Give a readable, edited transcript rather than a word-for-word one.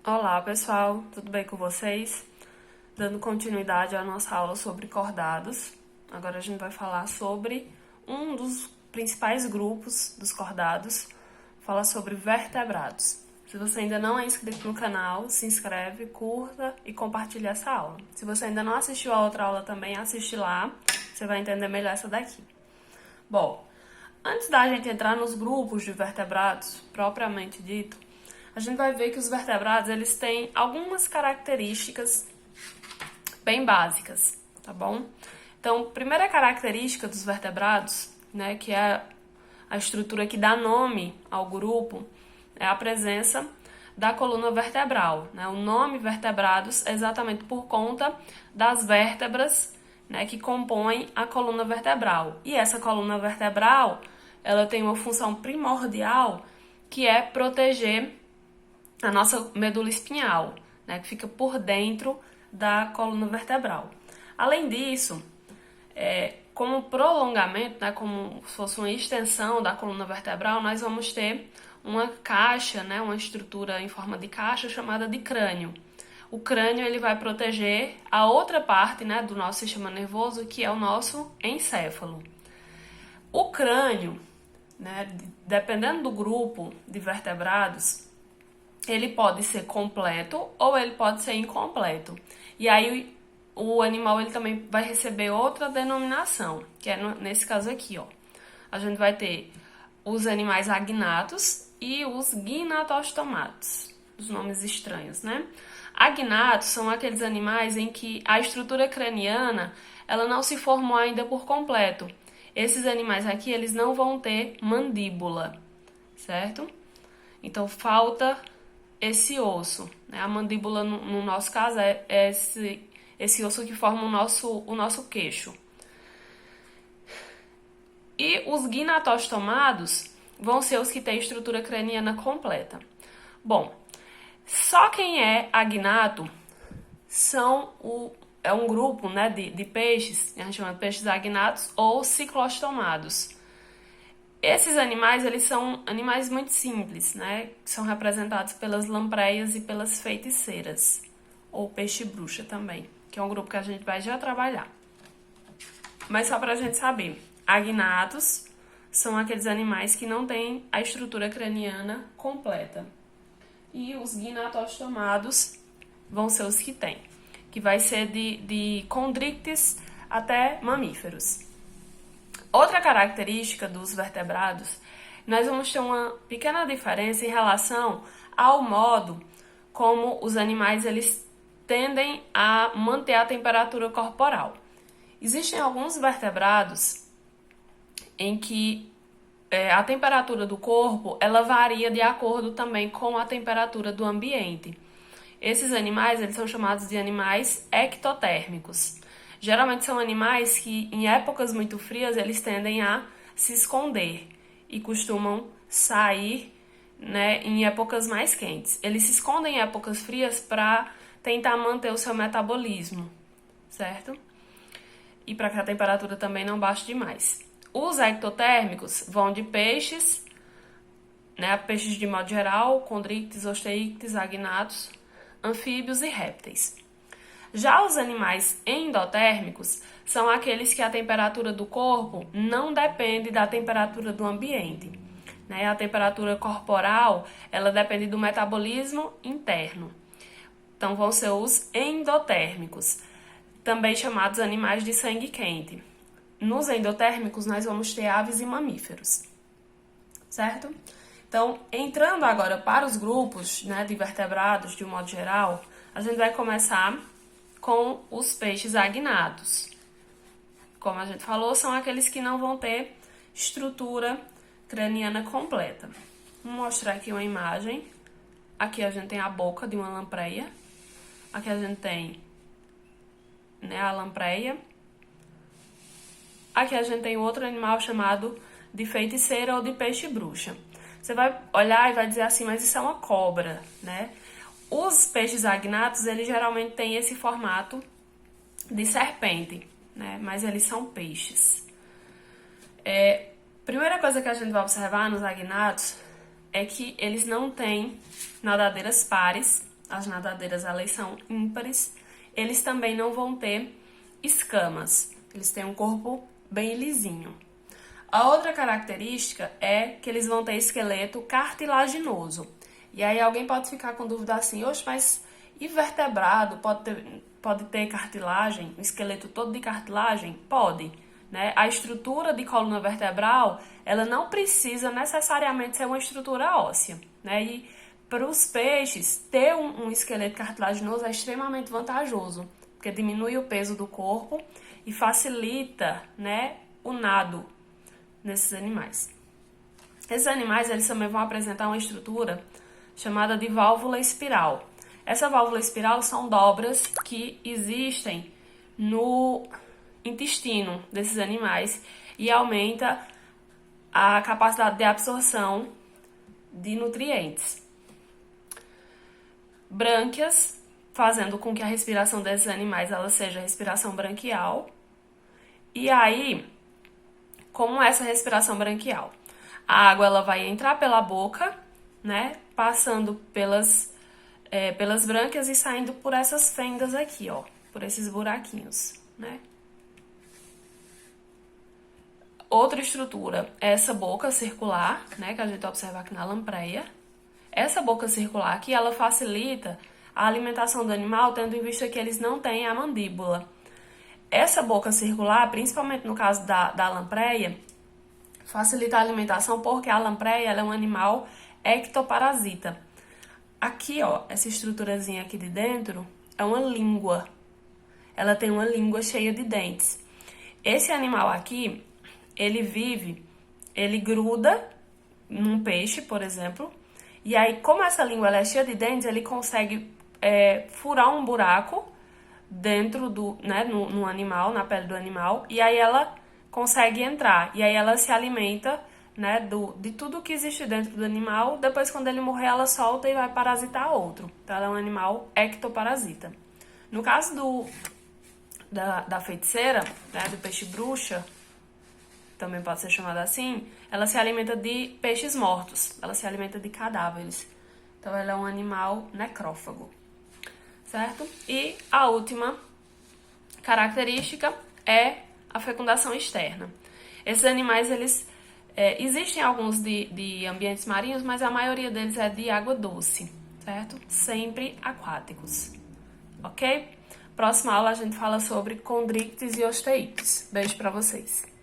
Olá pessoal, tudo bem com vocês? Dando continuidade à nossa aula sobre cordados, agora a gente vai falar sobre um dos principais grupos dos cordados, fala sobre vertebrados. Se você ainda não é inscrito no canal, se inscreve, curta e compartilha essa aula. Se você ainda não assistiu a outra aula também, assiste lá, você vai entender melhor essa daqui. Bom, antes da gente entrar nos grupos de vertebrados, propriamente dito, a gente vai ver que os vertebrados, eles têm algumas características bem básicas, tá bom? Então, primeira característica dos vertebrados, né, que é a estrutura que dá nome ao grupo, é a presença da coluna vertebral, né? O nome vertebrados é exatamente por conta das vértebras, né, que compõem a coluna vertebral. E essa coluna vertebral, ela tem uma função primordial, que é proteger a nossa medula espinhal, né, que fica por dentro da coluna vertebral. Além disso, como prolongamento, né, como se fosse uma extensão da coluna vertebral, nós vamos ter uma caixa, né, uma estrutura em forma de caixa chamada de crânio. O crânio ele vai proteger a outra parte, né, do nosso sistema nervoso, que é o nosso encéfalo. O crânio, né, dependendo do grupo de vertebrados, ele pode ser completo ou ele pode ser incompleto. E aí o animal ele também vai receber outra denominação, que é nesse caso aqui, ó. A gente vai ter os animais agnatos e os gnatostomatos, os nomes estranhos, né? Agnatos são aqueles animais em que a estrutura craniana ela não se formou ainda por completo. Esses animais aqui, eles não vão ter mandíbula, certo? Então, falta esse osso, né? A mandíbula, no nosso caso, é esse osso que forma o nosso queixo. E os gnatostomados vão ser os que têm estrutura craniana completa. Bom, só quem é agnato é um grupo, né, de peixes, a gente chama de peixes agnatos ou ciclostomados. Esses animais, eles são animais muito simples, né? São representados pelas lampreias e pelas feiticeiras, ou peixe-bruxa também, que é um grupo que a gente vai já trabalhar. Mas só pra gente saber, agnatos são aqueles animais que não têm a estrutura craniana completa. E os gnatostomados vão ser os que têm, que vai ser de condríctes até mamíferos. Outra característica dos vertebrados, nós vamos ter uma pequena diferença em relação ao modo como os animais eles tendem a manter a temperatura corporal. Existem alguns vertebrados em que a temperatura do corpo ela varia de acordo também com a temperatura do ambiente. Esses animais eles são chamados de animais ectotérmicos. Geralmente são animais que, em épocas muito frias, eles tendem a se esconder e costumam sair, né, em épocas mais quentes. Eles se escondem em épocas frias para tentar manter o seu metabolismo, certo? E para que a temperatura também não baixe demais. Os ectotérmicos vão de peixes, né, peixes de modo geral, condríctes, osteíctes, agnatos, anfíbios e répteis. Já os animais endotérmicos são aqueles que a temperatura do corpo não depende da temperatura do ambiente, né? A temperatura corporal, ela depende do metabolismo interno. Então, vão ser os endotérmicos, também chamados animais de sangue quente. Nos endotérmicos, nós vamos ter aves e mamíferos, certo? Então, entrando agora para os grupos, né, de vertebrados, de um modo geral, a gente vai começar com os peixes agnatos. Como a gente falou, são aqueles que não vão ter estrutura craniana completa. Vou mostrar aqui uma imagem. Aqui a gente tem a boca de uma lampreia. Aqui a gente tem, né, a lampreia. Aqui a gente tem outro animal chamado de feiticeira ou de peixe-bruxa. Você vai olhar e vai dizer assim, mas isso é uma cobra, né? Os peixes agnatos, eles geralmente têm esse formato de serpente, né? Mas eles são peixes. Primeira coisa que a gente vai observar nos agnatos é que eles não têm nadadeiras pares as nadadeiras elas são ímpares, eles também não vão ter escamas, eles têm um corpo bem lisinho. A outra característica é que eles vão ter esqueleto cartilaginoso. E aí alguém pode ficar com dúvida assim, oxe, mas e vertebrado pode ter cartilagem, um esqueleto todo de cartilagem? Pode, né? A estrutura de coluna vertebral, ela não precisa necessariamente ser uma estrutura óssea, né? E para os peixes, ter um esqueleto cartilaginoso é extremamente vantajoso, porque diminui o peso do corpo e facilita, né, o nado nesses animais. Esses animais eles também vão apresentar uma estrutura chamada de válvula espiral. Essa válvula espiral são dobras que existem no intestino desses animais e aumenta a capacidade de absorção de nutrientes. Brânquias, fazendo com que a respiração desses animais ela seja respiração branquial. E aí, como essa respiração branquial? A água ela vai entrar pela boca, né, passando pelas brânquias e saindo por essas fendas aqui, ó, por esses buraquinhos, né? Outra estrutura é essa boca circular, né, que a gente observa aqui na lampreia. Essa boca circular aqui, ela facilita a alimentação do animal, tendo em vista que eles não têm a mandíbula. Essa boca circular, principalmente no caso da lampreia, facilita a alimentação porque a lampreia ela é um animal ectoparasita. Aqui, ó, essa estruturazinha aqui de dentro é uma língua. Ela tem uma língua cheia de dentes. Esse animal aqui, ele gruda num peixe, por exemplo, e aí, como essa língua ela é cheia de dentes, ele consegue furar um buraco dentro no animal, na pele do animal, e aí ela consegue entrar, e aí ela se alimenta, né, de tudo que existe dentro do animal. Depois, quando ele morrer, ela solta e vai parasitar outro. Então, ela é um animal ectoparasita. No caso da feiticeira, né, do peixe bruxa, também pode ser chamada assim, ela se alimenta de peixes mortos, ela se alimenta de cadáveres. Então, ela é um animal necrófago, certo? E a última característica é a fecundação externa. Esses animais, existem alguns de ambientes marinhos, mas a maioria deles é de água doce, certo? Sempre aquáticos, ok? Próxima aula a gente fala sobre condrictes e osteites. Beijo pra vocês!